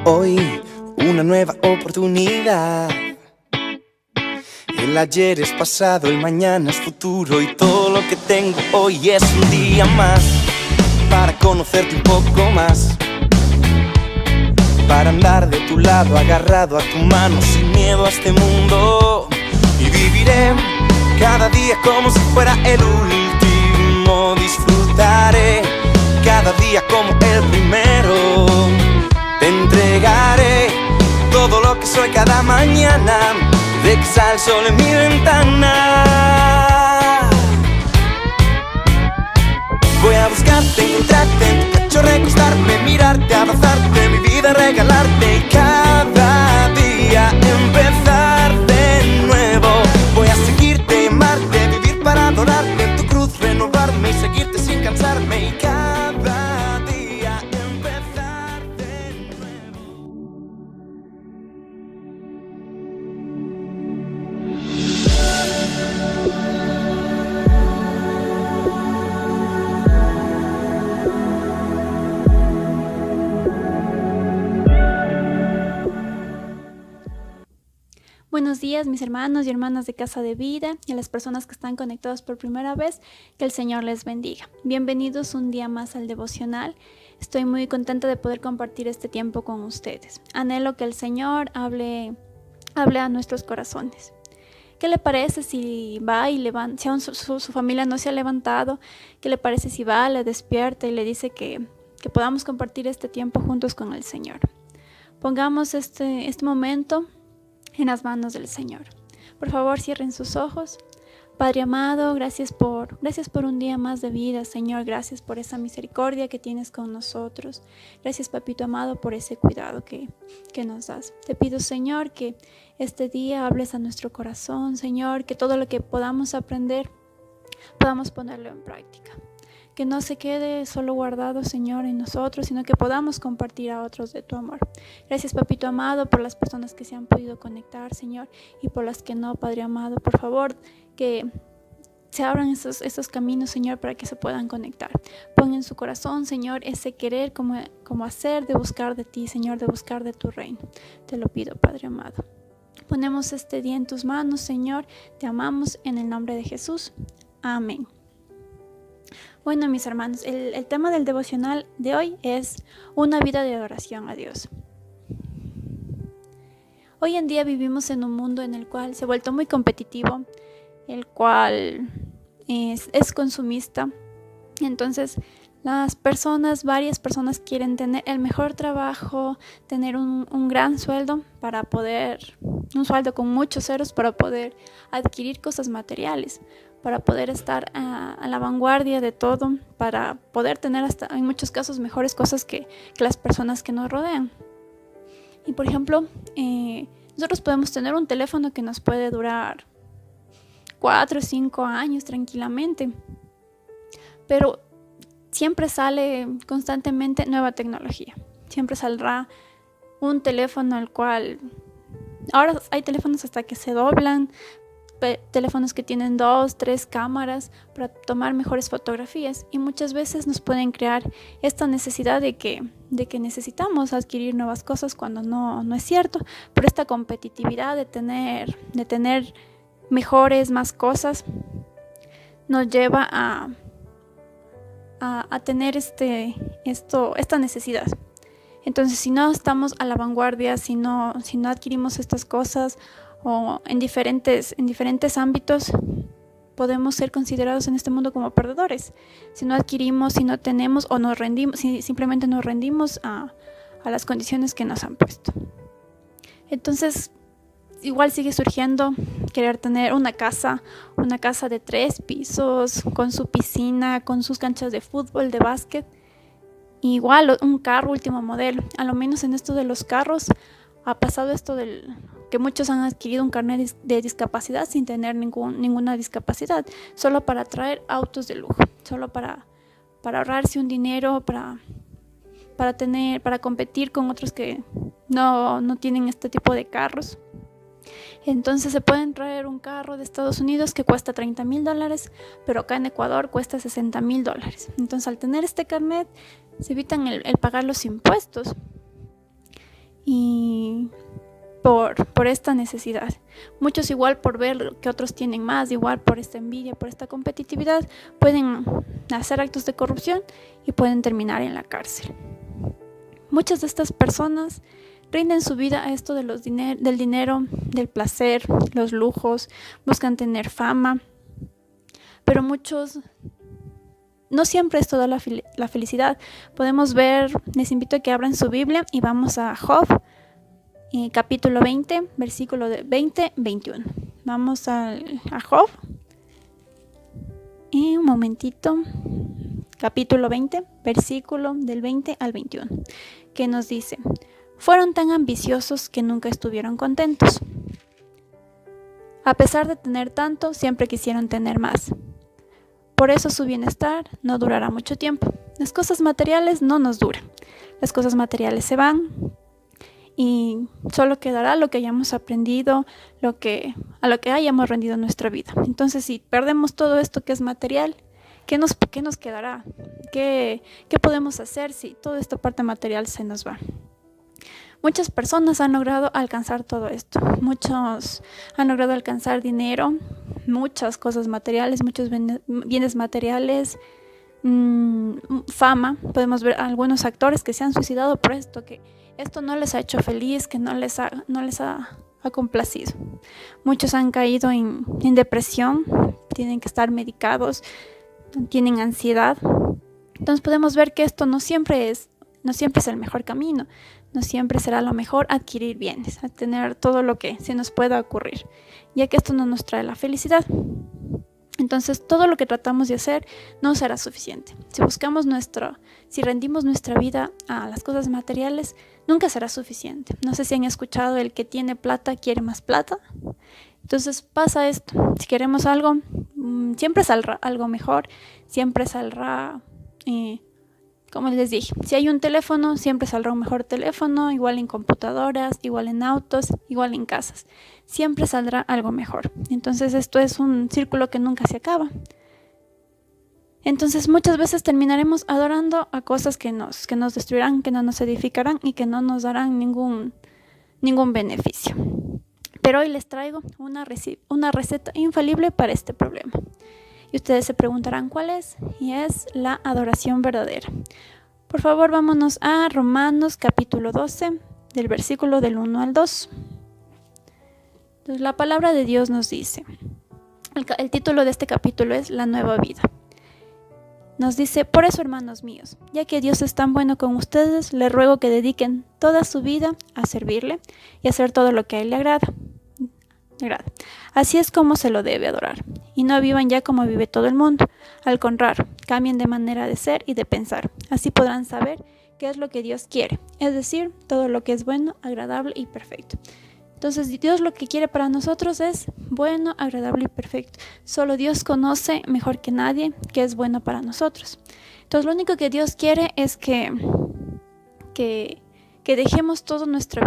Hoy una nueva oportunidad. El ayer es pasado, el mañana es futuro, y todo lo que tengo hoy es un día más para conocerte un poco más, para andar de tu lado, agarrado a tu mano, sin miedo a este mundo. Y viviré cada día como si fuera el último. Disfrutaré cada día como el primero. Te entregaré todo lo que soy cada mañana, de que sale el sol en mi ventana. Voy a buscarte, encontrarte en tu pecho, recostarme, mirarte, abrazarte, mi vida regalarte, y cada día empezar de nuevo. Voy a seguirte, amarte, vivir para adorarte, en tu cruz renovarme y seguirte sin cansarme, y cada día empezar de nuevo. Buenos días, mis hermanos y hermanas de Casa de Vida, y a las personas que están conectados por primera vez, que el Señor les bendiga. Bienvenidos un día más al devocional. Estoy muy contenta de poder compartir este tiempo con ustedes. Anhelo que el Señor hable a nuestros corazones. ¿Qué le parece si va y levanta, si aún su familia no se ha levantado? ¿Qué le parece si va, le despierta y le dice que podamos compartir este tiempo juntos con el Señor? Pongamos este momento en las manos del Señor. Por favor, cierren sus ojos. Padre amado, gracias por un día más de vida, Señor. Gracias por esa misericordia que tienes con nosotros. Gracias, Papito amado, por ese cuidado que nos das. Te pido, Señor, que este día hables a nuestro corazón, Señor, que todo lo que podamos aprender, podamos ponerlo en práctica. Que no se quede solo guardado, Señor, en nosotros, sino que podamos compartir a otros de tu amor. Gracias, Papito amado, por las personas que se han podido conectar, Señor, y por las que no, Padre amado. Por favor, que se abran esos caminos, Señor, para que se puedan conectar. Pon en su corazón, Señor, ese querer como hacer de buscar de ti, Señor, de buscar de tu reino. Te lo pido, Padre amado. Ponemos este día en tus manos, Señor. Te amamos en el nombre de Jesús. Amén. Bueno, mis hermanos, el tema del devocional de hoy es una vida de adoración a Dios. Hoy en día vivimos en un mundo en el cual se ha vuelto muy competitivo, el cual es consumista. Entonces, varias personas quieren tener el mejor trabajo, tener un gran sueldo un sueldo con muchos ceros para poder adquirir cosas materiales, para poder estar a la vanguardia de todo, para poder tener hasta en muchos casos mejores cosas que las personas que nos rodean. Y por ejemplo, nosotros podemos tener un teléfono que nos puede durar 4 o 5 años tranquilamente, pero siempre sale constantemente nueva tecnología. Siempre saldrá un teléfono al cual... Ahora hay teléfonos hasta que se doblan, teléfonos que tienen 2, 3 cámaras para tomar mejores fotografías, y muchas veces nos pueden crear esta necesidad de que necesitamos adquirir nuevas cosas cuando no es cierto. Pero esta competitividad de tener mejores, más cosas, nos lleva a tener esta necesidad. Entonces, si no estamos a la vanguardia, si no adquirimos estas cosas, o en diferentes ámbitos, podemos ser considerados en este mundo como perdedores. Si no adquirimos, si no tenemos, o nos rendimos, si simplemente nos rendimos a las condiciones que nos han puesto. Entonces, igual sigue surgiendo querer tener una casa de 3 pisos, con su piscina, con sus canchas de fútbol, de básquet. Igual un carro último modelo. A lo menos en esto de los carros ha pasado esto que muchos han adquirido un carnet de discapacidad sin tener ninguna discapacidad, solo para traer autos de lujo, solo para ahorrarse un dinero, para competir con otros que no tienen este tipo de carros. Entonces se pueden traer un carro de Estados Unidos que cuesta $30,000, pero acá en Ecuador cuesta $60,000. Entonces, al tener este carnet, se evitan el pagar los impuestos. y por esta necesidad. Muchos igual por ver que otros tienen más, igual por esta envidia, por esta competitividad, pueden hacer actos de corrupción y pueden terminar en la cárcel. Muchas de estas personas rinden su vida a esto del dinero, del placer, los lujos, buscan tener fama, pero muchos, no siempre es toda la felicidad. Podemos ver, les invito a que abran su Biblia y vamos a Job, capítulo 20, versículo de 20-21. Vamos a Job. Y un momentito. Capítulo 20, versículo del 20 al 21, que nos dice: fueron tan ambiciosos que nunca estuvieron contentos. A pesar de tener tanto, siempre quisieron tener más. Por eso su bienestar no durará mucho tiempo. Las cosas materiales no nos duran. Las cosas materiales se van y solo quedará lo que hayamos aprendido, a lo que hayamos rendido nuestra vida. Entonces, si perdemos todo esto que es material, ¿qué nos quedará? ¿Qué podemos hacer si toda esta parte material se nos va? Muchas personas han logrado alcanzar todo esto. Muchos han logrado alcanzar dinero, muchas cosas materiales, muchos bienes materiales, fama. Podemos ver a algunos actores que se han suicidado por esto, que esto no les ha hecho feliz, que no les ha complacido. Muchos han caído en depresión, tienen que estar medicados, tienen ansiedad. Entonces podemos ver que esto no siempre es el mejor camino, no siempre será lo mejor adquirir bienes, a tener todo lo que se nos pueda ocurrir, ya que esto no nos trae la felicidad. Entonces todo lo que tratamos de hacer no será suficiente. Si rendimos nuestra vida a las cosas materiales, nunca será suficiente. No sé si han escuchado: el que tiene plata quiere más plata. Entonces pasa esto: si queremos algo, siempre saldrá algo mejor, siempre saldrá, como les dije, si hay un teléfono, siempre saldrá un mejor teléfono, igual en computadoras, igual en autos, igual en casas. Siempre saldrá algo mejor. Entonces esto es un círculo que nunca se acaba. Entonces muchas veces terminaremos adorando a cosas que nos destruirán, que no nos edificarán y que no nos darán ningún beneficio. Pero hoy les traigo una receta infalible para este problema. Y ustedes se preguntarán cuál es, y es la adoración verdadera. Por favor, vámonos a Romanos capítulo 12, del versículo del 1 al 2. Entonces, la palabra de Dios nos dice, el título de este capítulo es La nueva vida. Nos dice: por eso, hermanos míos, ya que Dios es tan bueno con ustedes, les ruego que dediquen toda su vida a servirle y a hacer todo lo que a Él le agrada. Así es como se lo debe adorar. Y no vivan ya como vive todo el mundo. Al contrario, cambien de manera de ser y de pensar. Así podrán saber qué es lo que Dios quiere, es decir, todo lo que es bueno, agradable y perfecto. Entonces, Dios lo que quiere para nosotros es bueno, agradable y perfecto. Solo Dios conoce mejor que nadie qué es bueno para nosotros. Entonces, lo único que Dios quiere es que dejemos toda nuestra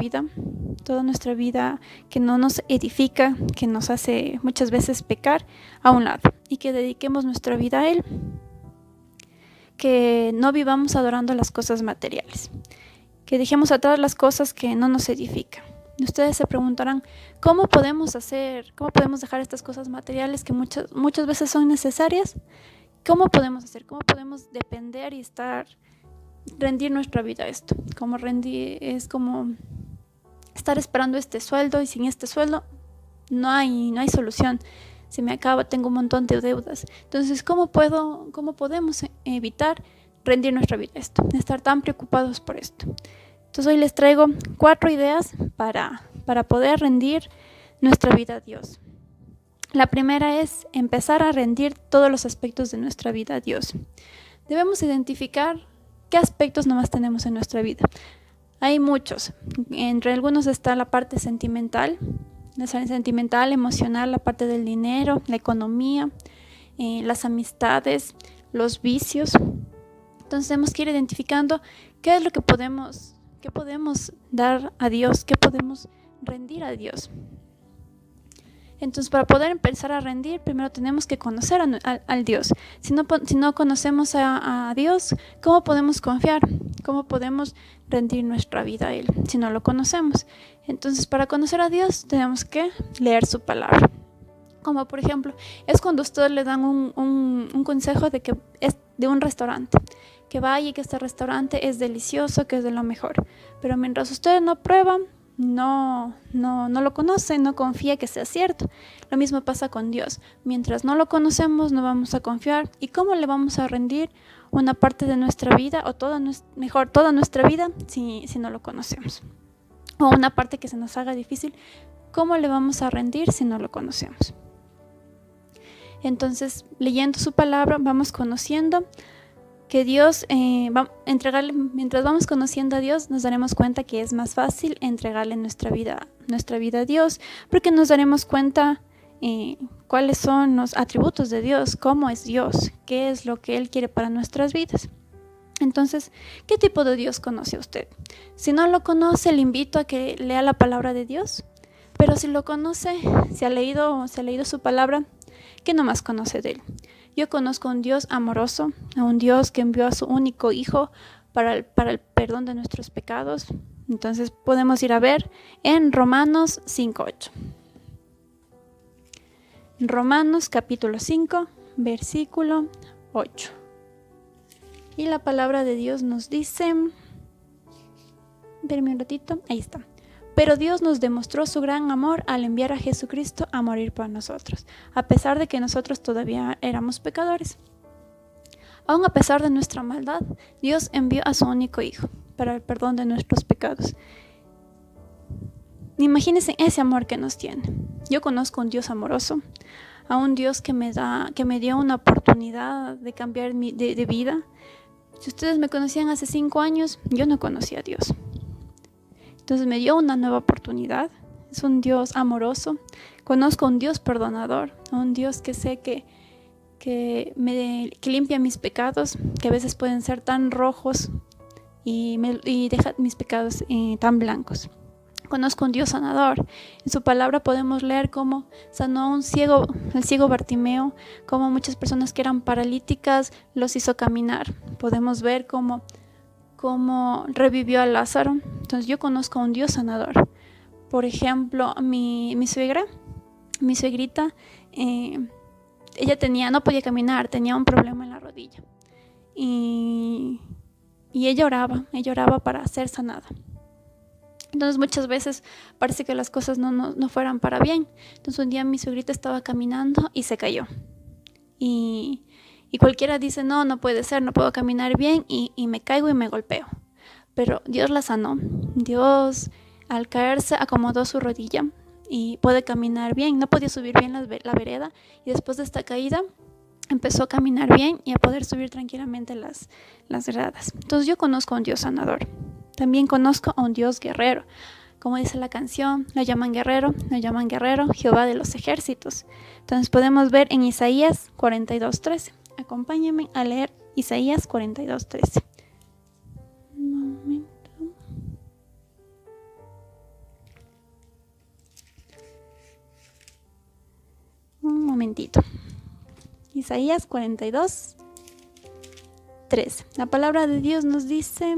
vida que no nos edifica, que nos hace muchas veces pecar, a un lado, y que dediquemos nuestra vida a Él. Que no vivamos adorando las cosas materiales, que dejemos atrás las cosas que no nos edifican. Y ustedes se preguntarán: ¿cómo podemos dejar estas cosas materiales que muchas veces son necesarias? ¿Cómo podemos hacer? ¿Cómo podemos depender y rendir nuestra vida a esto? Es como estar esperando este sueldo, y sin este sueldo no hay solución. Se me acaba, tengo un montón de deudas. Entonces, ¿cómo podemos evitar rendir nuestra vida a esto? Estar tan preocupados por esto. Entonces hoy les traigo 4 ideas para poder rendir nuestra vida a Dios. La primera es empezar a rendir todos los aspectos de nuestra vida a Dios. Debemos identificar qué aspectos nomás tenemos en nuestra vida. Hay muchos. Entre algunos está la parte sentimental, emocional, la parte del dinero, la economía, las amistades, los vicios. Entonces tenemos que ir identificando qué es lo que podemos dar a Dios, qué podemos rendir a Dios. Entonces, para poder empezar a rendir, primero tenemos que conocer al Dios. Si no conocemos a Dios, ¿cómo podemos confiar? ¿Cómo podemos rendir nuestra vida a Él si no lo conocemos? Entonces, para conocer a Dios, tenemos que leer su palabra. Como por ejemplo, es cuando ustedes le dan un consejo de que es de un restaurante, que vaya y que este restaurante es delicioso, que es de lo mejor. Pero mientras ustedes no prueban, no lo conocen, no confía que sea cierto. Lo mismo pasa con Dios. Mientras no lo conocemos, no vamos a confiar. ¿Y cómo le vamos a rendir una parte de nuestra vida o toda nuestra vida si no lo conocemos? O una parte que se nos haga difícil, ¿cómo le vamos a rendir si no lo conocemos? Entonces, leyendo su palabra, vamos conociendo que Dios, mientras vamos conociendo a Dios, nos daremos cuenta que es más fácil entregarle nuestra vida a Dios, porque nos daremos cuenta cuáles son los atributos de Dios, cómo es Dios, qué es lo que Él quiere para nuestras vidas. Entonces, ¿qué tipo de Dios conoce usted? Si no lo conoce, le invito a que lea la palabra de Dios, pero si lo conoce, si ha leído su palabra, ¿qué nomás conoce de Él? Yo conozco a un Dios amoroso, a un Dios que envió a su único Hijo para el perdón de nuestros pecados. Entonces podemos ir a ver en Romanos 5:8. Romanos capítulo 5, versículo 8. Y la palabra de Dios nos dice, espérame un ratito, ahí está. Pero Dios nos demostró su gran amor al enviar a Jesucristo a morir por nosotros, a pesar de que nosotros todavía éramos pecadores. Aún a pesar de nuestra maldad, Dios envió a su único Hijo para el perdón de nuestros pecados. Imagínense ese amor que nos tiene. Yo conozco a un Dios amoroso, a un Dios que me dio una oportunidad de cambiar de vida. Si ustedes me conocían hace 5 años, yo no conocía a Dios. Entonces me dio una nueva oportunidad. Es un Dios amoroso. Conozco a un Dios perdonador, a un Dios que sé que limpia mis pecados, que a veces pueden ser tan rojos y deja mis pecados tan blancos. Conozco a un Dios sanador. En su palabra podemos leer cómo sanó a el ciego Bartimeo, cómo muchas personas que eran paralíticas los hizo caminar. Podemos ver cómo revivió a Lázaro. Entonces yo conozco a un Dios sanador. Por ejemplo, mi suegrita, ella no podía caminar, tenía un problema en la rodilla. Y ella oraba para ser sanada. Entonces muchas veces parece que las cosas no fueran para bien. Entonces un día mi suegrita estaba caminando y se cayó. Y cualquiera dice, no puede ser, no puedo caminar bien y me caigo y me golpeo. Pero Dios la sanó. Dios al caerse acomodó su rodilla y puede caminar bien. No podía subir bien la vereda y después de esta caída empezó a caminar bien y a poder subir tranquilamente las gradas. Entonces yo conozco a un Dios sanador. También conozco a un Dios guerrero. Como dice la canción, lo llaman guerrero, Jehová de los ejércitos. Entonces podemos ver en Isaías 42:13. Acompáñenme a leer Isaías 42:13. Un momento. Un momentito. Isaías 42:13. La palabra de Dios nos dice: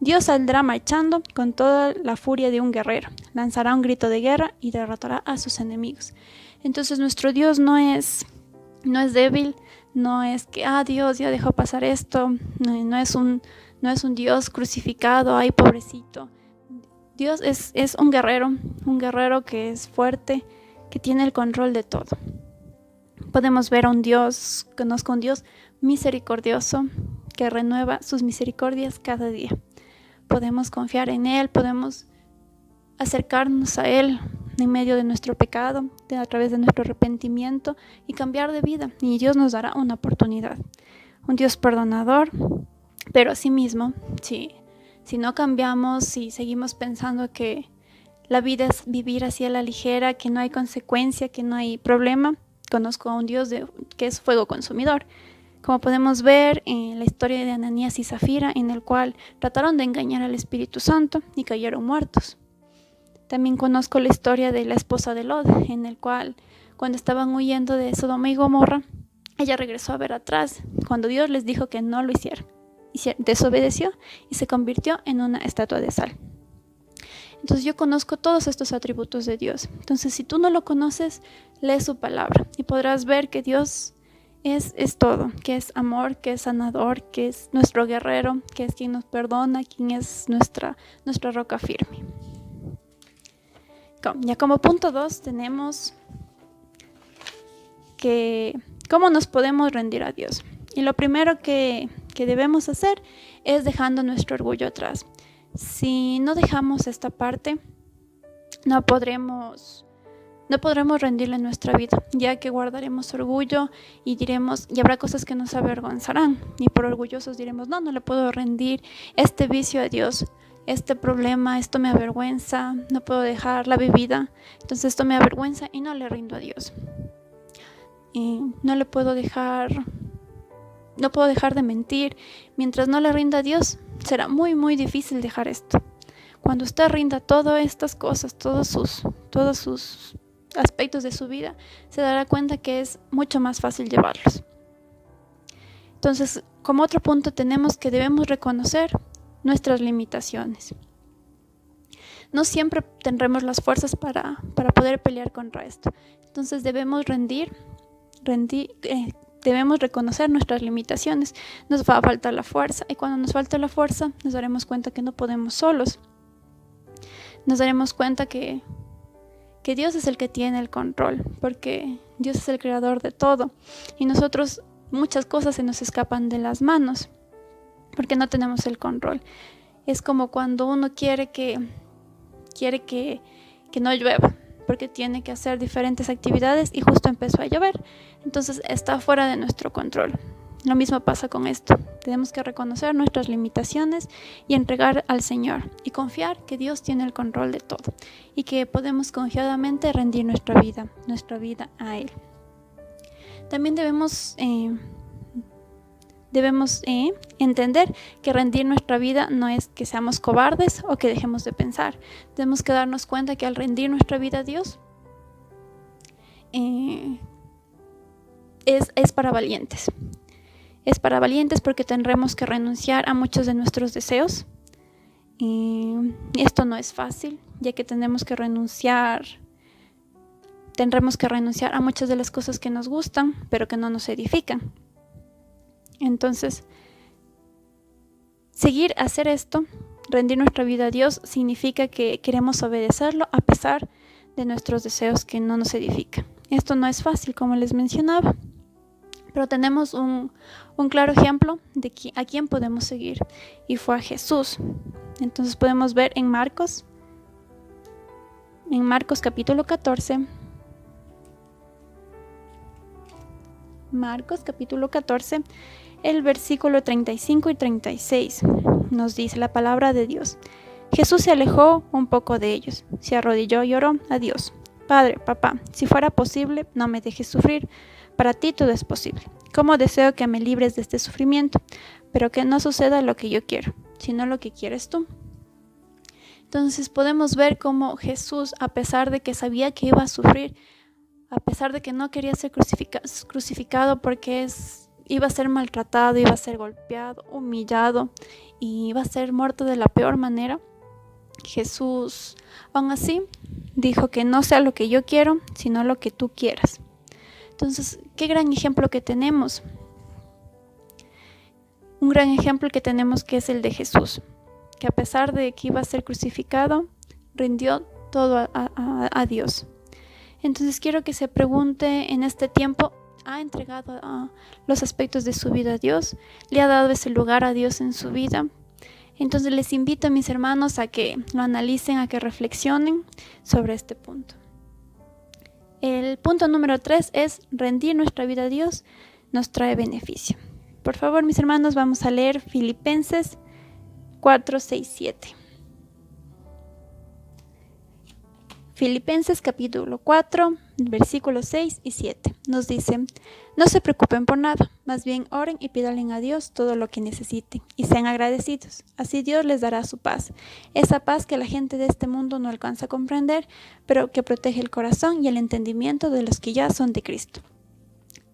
Dios saldrá marchando con toda la furia de un guerrero, lanzará un grito de guerra y derrotará a sus enemigos. Entonces nuestro Dios no es débil, no es que Dios ya dejó pasar esto, no es un Dios crucificado, ay pobrecito. Dios es un guerrero que es fuerte, que tiene el control de todo. Podemos ver a un Dios, conozco a un Dios misericordioso que renueva sus misericordias cada día. Podemos confiar en Él, podemos acercarnos a Él en medio de nuestro pecado, a través de nuestro arrepentimiento y cambiar de vida. Y Dios nos dará una oportunidad. Un Dios perdonador, pero asimismo, si no cambiamos, si seguimos pensando que la vida es vivir así a la ligera, que no hay consecuencia, que no hay problema, conozco a un Dios que es fuego consumidor. Como podemos ver en la historia de Ananías y Zafira, en el cual trataron de engañar al Espíritu Santo y cayeron muertos. También conozco la historia de la esposa de Lot, en el cual cuando estaban huyendo de Sodoma y Gomorra, ella regresó a ver atrás cuando Dios les dijo que no lo hicieran. Desobedeció y se convirtió en una estatua de sal. Entonces yo conozco todos estos atributos de Dios. Entonces si tú no lo conoces, lee su palabra y podrás ver que Dios es todo, que es amor, que es sanador, que es nuestro guerrero, que es quien nos perdona, quien es nuestra roca firme. Ya como punto 2 tenemos que cómo nos podemos rendir a Dios. Y lo primero que debemos hacer es dejando nuestro orgullo atrás. Si no dejamos esta parte, no podremos rendirle nuestra vida, ya que guardaremos orgullo y diremos, y habrá cosas que nos avergonzarán, y por orgullosos diremos, no le puedo rendir este vicio a Dios, este problema, esto me avergüenza, no puedo dejar la bebida, entonces esto me avergüenza y no le rindo a Dios. Y no puedo dejar de mentir. Mientras no le rinda a Dios, será muy muy difícil dejar esto. Cuando usted rinda todas estas cosas, todos sus aspectos de su vida, se dará cuenta que es mucho más fácil llevarlos. Entonces, como otro punto debemos reconocer nuestras limitaciones. No siempre tendremos las fuerzas para poder pelear contra esto. Entonces debemos debemos reconocer nuestras limitaciones. Nos va a faltar la fuerza, y cuando nos falte la fuerza nos daremos cuenta que no podemos solos. Nos daremos cuenta que Dios es el que tiene el control, porque Dios es el creador de todo, y nosotros muchas cosas se nos escapan de las manos porque no tenemos el control. Es como cuando uno quiere que no llueva, porque tiene que hacer diferentes actividades y justo empezó a llover, entonces está fuera de nuestro control. Lo mismo pasa con esto. Tenemos que reconocer nuestras limitaciones y entregar al Señor y confiar que Dios tiene el control de todo y que podemos confiadamente rendir nuestra vida a Él. También debemos entender que rendir nuestra vida no es que seamos cobardes o que dejemos de pensar. Tenemos que darnos cuenta que al rendir nuestra vida a Dios es para valientes. Es para valientes porque tendremos que renunciar a muchos de nuestros deseos. Esto no es fácil, ya que tendremos que renunciar a muchas de las cosas que nos gustan, pero que no nos edifican. Entonces, hacer esto, rendir nuestra vida a Dios, significa que queremos obedecerlo a pesar de nuestros deseos que no nos edifican. Esto no es fácil, como les mencionaba, pero tenemos un claro ejemplo de a quién podemos seguir, y fue a Jesús. Entonces podemos ver en Marcos capítulo 14, el versículo 35 y 36, nos dice la palabra de Dios. Jesús se alejó un poco de ellos, se arrodilló y oró a Dios. Padre, papá, si fuera posible, no me dejes sufrir. Para ti todo es posible. Cómo deseo que me libres de este sufrimiento, pero que no suceda lo que yo quiero, sino lo que quieres tú. Entonces podemos ver cómo Jesús, a pesar de que sabía que iba a sufrir, a pesar de que no quería ser crucificado porque iba a ser maltratado, iba a ser golpeado, humillado y iba a ser muerto de la peor manera, Jesús aún así dijo que no sea lo que yo quiero, sino lo que tú quieras. Entonces, qué gran ejemplo que tenemos. Un gran ejemplo que tenemos, que es el de Jesús, que a pesar de que iba a ser crucificado, rindió todo a Dios. Entonces quiero que se pregunte en este tiempo, ¿ha entregado los aspectos de su vida a Dios? ¿Le ha dado ese lugar a Dios en su vida? Entonces les invito a mis hermanos a que lo analicen, a que reflexionen sobre este punto. El punto número 3 es rendir nuestra vida a Dios nos trae beneficio. Por favor, mis hermanos, vamos a leer Filipenses 4, 6, 7. Filipenses capítulo 4, versículos 6 y 7 nos dice: no se preocupen por nada, más bien oren y pídanle a Dios todo lo que necesiten y sean agradecidos. Así Dios les dará su paz, esa paz que la gente de este mundo no alcanza a comprender, pero que protege el corazón y el entendimiento de los que ya son de Cristo.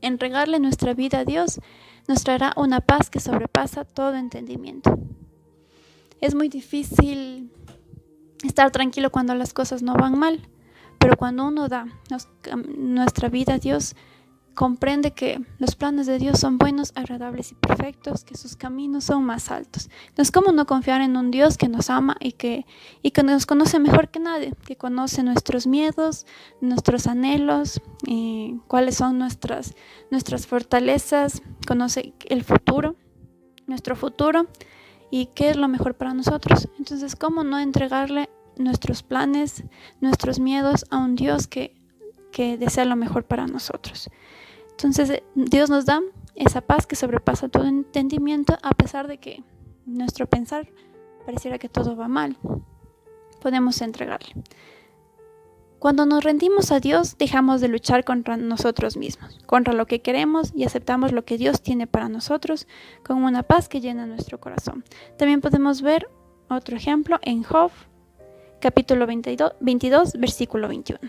Entregarle nuestra vida a Dios nos traerá una paz que sobrepasa todo entendimiento. Es muy difícil estar tranquilo cuando las cosas no van mal, pero cuando uno da nuestra vida a Dios, comprende que los planes de Dios son buenos, agradables y perfectos, que sus caminos son más altos. Entonces, ¿cómo no confiar en un Dios que nos ama y que nos conoce mejor que nadie, que conoce nuestros miedos, nuestros anhelos, cuáles son nuestras fortalezas, conoce el futuro, nuestro futuro, y qué es lo mejor para nosotros? Entonces, ¿cómo no entregarle nuestros planes, nuestros miedos a un Dios que desea lo mejor para nosotros? Entonces, Dios nos da esa paz que sobrepasa todo entendimiento, a pesar de que nuestro pensar pareciera que todo va mal. Podemos entregarle. Cuando nos rendimos a Dios, dejamos de luchar contra nosotros mismos, contra lo que queremos, y aceptamos lo que Dios tiene para nosotros con una paz que llena nuestro corazón. También podemos ver otro ejemplo en Job, capítulo 22, versículo 21.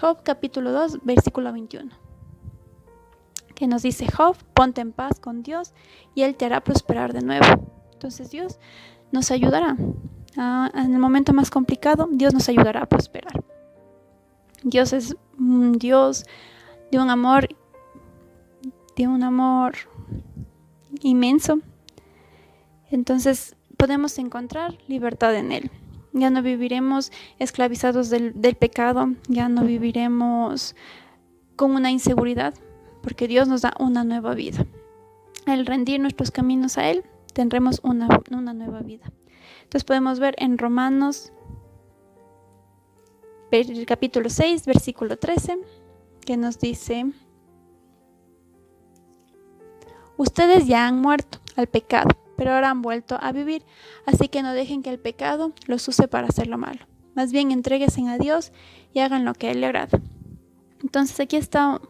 Job, capítulo 2, versículo 21. Que nos dice Job: ponte en paz con Dios y Él te hará prosperar de nuevo. Entonces Dios nos ayudará. En el momento más complicado, Dios nos ayudará a prosperar. Dios es un Dios de un amor inmenso. Entonces podemos encontrar libertad en Él. Ya no viviremos esclavizados del pecado, ya no viviremos con una inseguridad, porque Dios nos da una nueva vida. Al rendir nuestros caminos a Él, tendremos una nueva vida. Entonces podemos ver en Romanos capítulo 6, versículo 13, que nos dice: ustedes ya han muerto al pecado, pero ahora han vuelto a vivir, así que no dejen que el pecado los use para hacer lo malo. Más bien entréguense a Dios y hagan lo que a Él le agrada. Entonces aquí está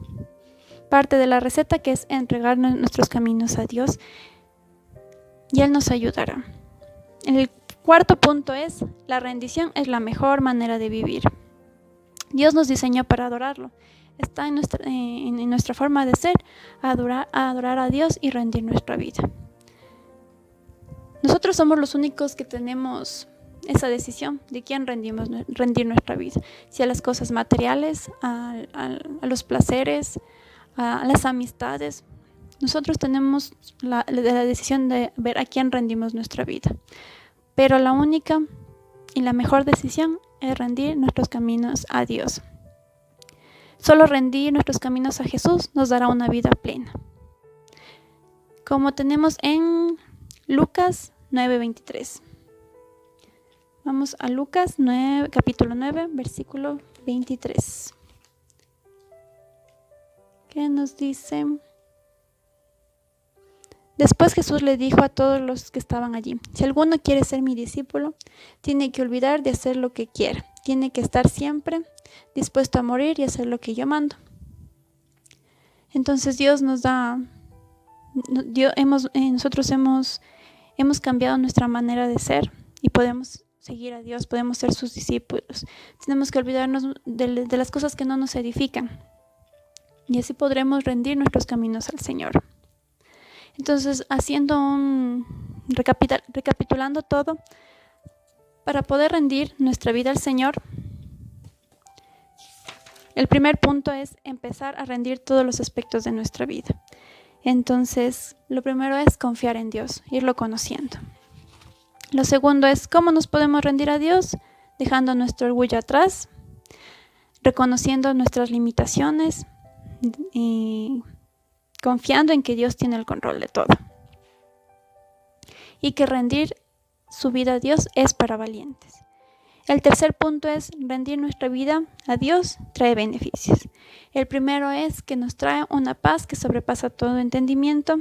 parte de la receta, que es entregar nuestros caminos a Dios, y Él nos ayudará. El cuarto punto es: la rendición es la mejor manera de vivir. Dios nos diseñó para adorarlo. Está en nuestra forma de ser, adorar a Dios y rendir nuestra vida. Nosotros somos los únicos que tenemos esa decisión de quién rendir nuestra vida. Si a las cosas materiales, a los placeres, a las amistades. Nosotros tenemos la decisión de ver a quién rendimos nuestra vida. Pero la única y la mejor decisión es rendir nuestros caminos a Dios. Solo rendir nuestros caminos a Jesús nos dará una vida plena. Como tenemos en Lucas 9:23. Vamos a Lucas capítulo 9, versículo 23. ¿Qué nos dice? Después Jesús le dijo a todos los que estaban allí: si alguno quiere ser mi discípulo, tiene que olvidar de hacer lo que quiera. Tiene que estar siempre dispuesto a morir y hacer lo que yo mando. Entonces Dios nos da, nosotros hemos cambiado nuestra manera de ser y podemos seguir a Dios, podemos ser sus discípulos. Tenemos que olvidarnos de las cosas que no nos edifican, y así podremos rendir nuestros caminos al Señor. Entonces, recapitulando todo, para poder rendir nuestra vida al Señor, el primer punto es empezar a rendir todos los aspectos de nuestra vida. Entonces, lo primero es confiar en Dios, irlo conociendo. Lo segundo es cómo nos podemos rendir a Dios, dejando nuestro orgullo atrás, reconociendo nuestras limitaciones y confiando en que Dios tiene el control de todo. Y que rendir su vida a Dios es para valientes. El tercer punto es rendir nuestra vida a Dios trae beneficios. El primero es que nos trae una paz que sobrepasa todo entendimiento,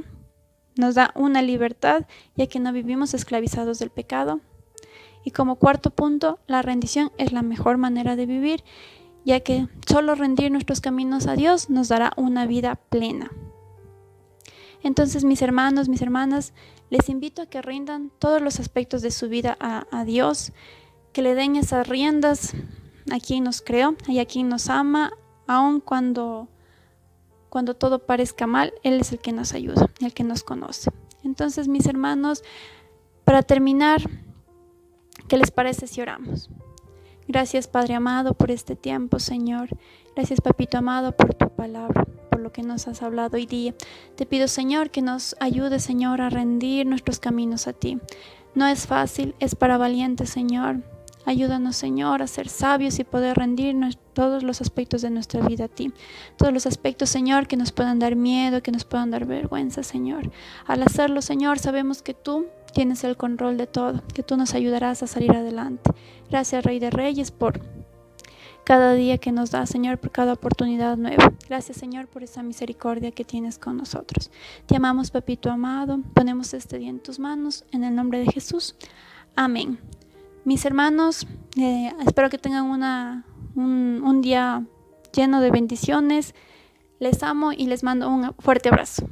nos da una libertad ya que no vivimos esclavizados del pecado, Y como cuarto punto, la rendición es la mejor manera de vivir, ya que solo rendir nuestros caminos a Dios nos dará una vida plena. Entonces, mis hermanos, mis hermanas, les invito a que rindan todos los aspectos de su vida a Dios, que le den esas riendas a quien nos creó y a quien nos ama, aun cuando todo parezca mal. Él es el que nos ayuda, el que nos conoce. Entonces, mis hermanos, para terminar, ¿qué les parece si oramos? Gracias, Padre amado, por este tiempo, Señor. Gracias, Papito amado, por tu palabra, por lo que nos has hablado hoy día. Te pido, Señor, que nos ayude, Señor, a rendir nuestros caminos a ti. No es fácil, es para valientes, Señor. Ayúdanos, Señor, a ser sabios y poder rendirnos todos los aspectos de nuestra vida a ti. Todos los aspectos, Señor, que nos puedan dar miedo, que nos puedan dar vergüenza, Señor. Al hacerlo, Señor, sabemos que tú tienes el control de todo, que tú nos ayudarás a salir adelante. Gracias, Rey de Reyes, por cada día que nos da, Señor, por cada oportunidad nueva. Gracias, Señor, por esa misericordia que tienes con nosotros. Te amamos, Papito amado. Ponemos este día en tus manos, en el nombre de Jesús. Amén. Mis hermanos, espero que tengan un día lleno de bendiciones. Les amo y les mando un fuerte abrazo.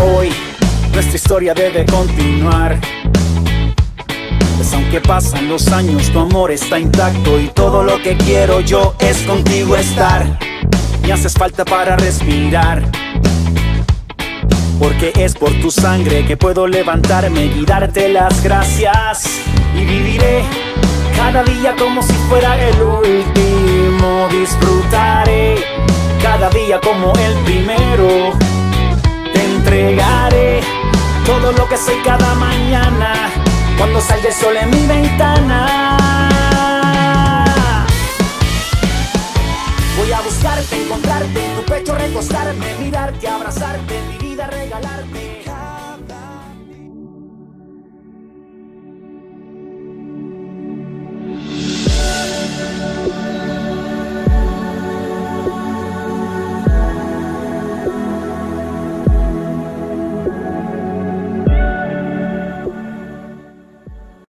Hoy nuestra historia debe continuar. Pues aunque pasan los años, tu amor está intacto y todo lo que quiero yo es contigo estar. Me haces falta para respirar, porque es por tu sangre que puedo levantarme y darte las gracias. Y viviré cada día como si fuera el último. Disfrutaré cada día como el primero. Te entregaré todo lo que soy cada mañana, cuando salga el sol en mi ventana. Voy a buscarte, encontrarte, en tu pecho recostarme, mirarte, abrazarte, mi vida regalarte.